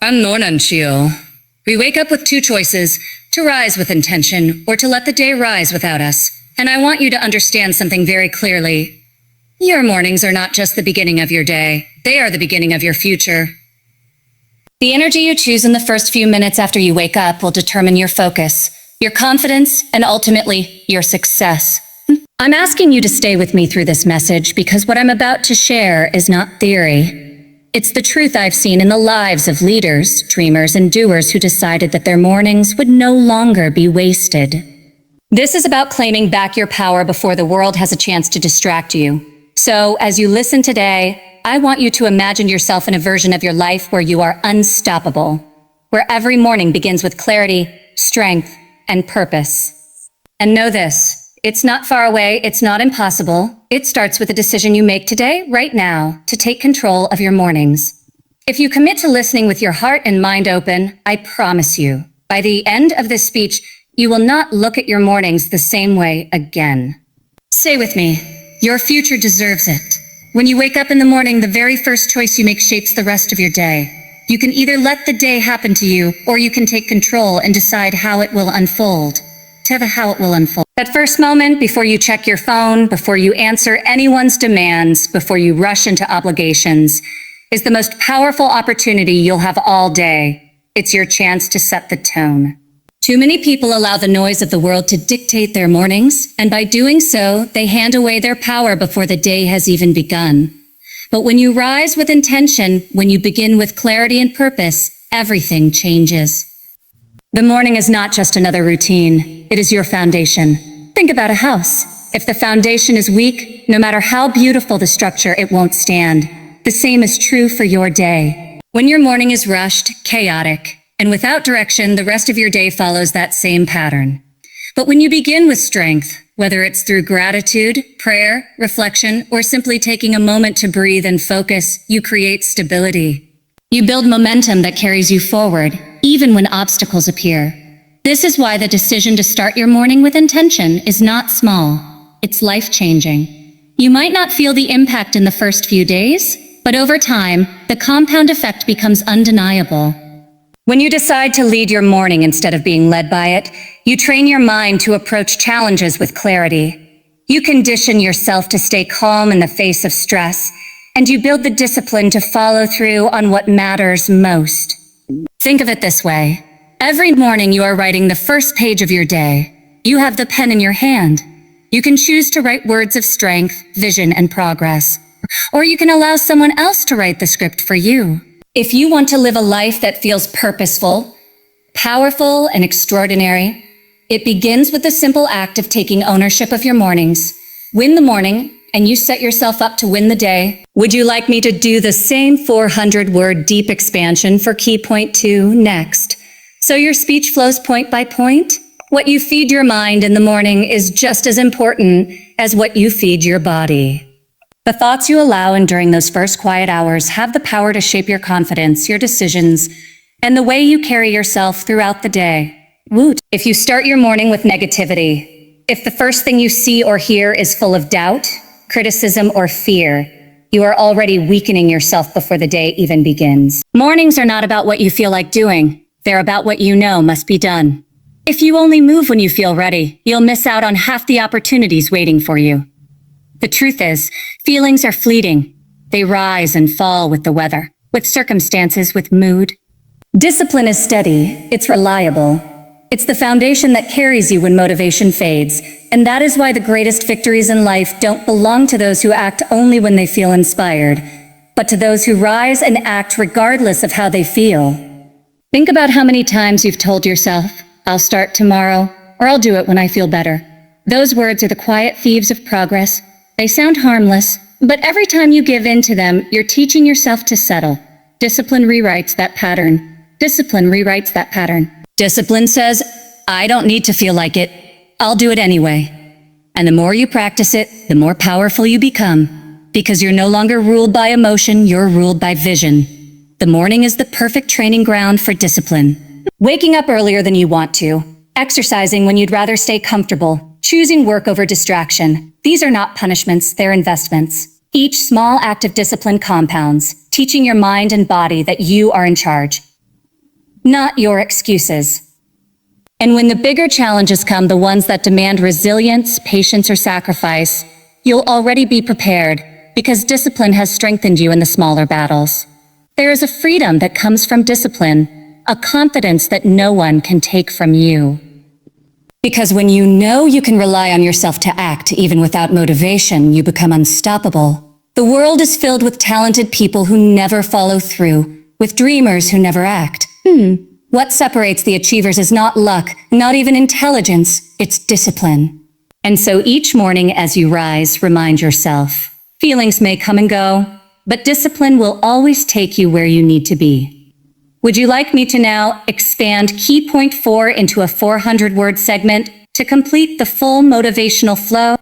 Motivational. We wake up with two choices, to rise with intention or to let the day rise without us. And I want you to understand something very clearly. Your mornings are not just the beginning of your day. They are the beginning of your future. The energy you choose in the first few minutes after you wake up will determine your focus, your confidence, and ultimately, your success. I'm asking you to stay with me through this message because what I'm about to share is not theory. It's the truth I've seen in the lives of leaders, dreamers, and doers who decided that their mornings would no longer be wasted. This is about claiming back your power before the world has a chance to distract you. So, as you listen today, I want you to imagine yourself in a version of your life where you are unstoppable, where every morning begins with clarity, strength, and purpose. And know this. It's not far away, it's not impossible. It starts with a decision you make today, right now, to take control of your mornings. If you commit to listening with your heart and mind open, I promise you, by the end of this speech, you will not look at your mornings the same way again. Say with me, your future deserves it. When you wake up in the morning, the very first choice you make shapes the rest of your day. You can either let the day happen to you, or you can take control and decide how it will unfold. That first moment before you check your phone, before you answer anyone's demands, before you rush into obligations, is the most powerful opportunity you'll have all day. It's your chance to set the tone. Too many people allow the noise of the world to dictate their mornings, and by doing so, they hand away their power before the day has even begun. But when you rise with intention, when you begin with clarity and purpose, everything changes. The morning is not just another routine. It is your foundation. Think about a house. If the foundation is weak, no matter how beautiful the structure, it won't stand. The same is true for your day. When your morning is rushed, chaotic, and without direction, the rest of your day follows that same pattern. But when you begin with strength, whether it's through gratitude, prayer, reflection, or simply taking a moment to breathe and focus, you create stability. You build momentum that carries you forward, even when obstacles appear. This is why the decision to start your morning with intention is not small. It's life-changing. You might not feel the impact in the first few days, but over time, the compound effect becomes undeniable. When you decide to lead your morning instead of being led by it, you train your mind to approach challenges with clarity. You condition yourself to stay calm in the face of stress, and you build the discipline to follow through on what matters most. Think of it this way. Every morning you are writing the first page of your day. You have the pen in your hand. You can choose to write words of strength, vision, and progress. Or you can allow someone else to write the script for you. If you want to live a life that feels purposeful, powerful, and extraordinary, it begins with the simple act of taking ownership of your mornings. Win the morning, and you set yourself up to win the day. Would you like me to do the same 400-word deep expansion for key point 2 next? So your speech flows point by point? What you feed your mind in the morning is just as important as what you feed your body. The thoughts you allow in during those first quiet hours have the power to shape your confidence, your decisions, and the way you carry yourself throughout the day. Woot! If you start your morning with negativity, if the first thing you see or hear is full of doubt, criticism, or fear, you are already weakening yourself before the day even begins. Mornings are not about what you feel like doing. They're about what you know must be done. If you only move when you feel ready, you'll miss out on half the opportunities waiting for you. The truth is, feelings are fleeting. They rise and fall with the weather, with circumstances, with mood. Discipline is steady. It's reliable. It's the foundation that carries you when motivation fades. And that is why the greatest victories in life don't belong to those who act only when they feel inspired, but to those who rise and act regardless of how they feel. Think about how many times you've told yourself, I'll start tomorrow, or I'll do it when I feel better. Those words are the quiet thieves of progress. They sound harmless, but every time you give in to them, you're teaching yourself to settle. Discipline rewrites that pattern. Discipline says, I don't need to feel like it. I'll do it anyway. And the more you practice it, the more powerful you become. Because you're no longer ruled by emotion, you're ruled by vision. The morning is the perfect training ground for discipline. Waking up earlier than you want to, exercising when you'd rather stay comfortable, choosing work over distraction. These are not punishments, they're investments. Each small act of discipline compounds, teaching your mind and body that you are in charge. not your excuses. And when the bigger challenges come, the ones that demand resilience, patience, or sacrifice, you'll already be prepared because discipline has strengthened you in the smaller battles. There is a freedom that comes from discipline, a confidence that no one can take from you. Because when you know you can rely on yourself to act even without motivation, you become unstoppable. The world is filled with talented people who never follow through, with dreamers who never act. What separates the achievers is not luck, not even intelligence, it's discipline. And so each morning as you rise, remind yourself, feelings may come and go, but discipline will always take you where you need to be. Would you like me to now expand key point 4 into a 400-word segment to complete the full motivational flow?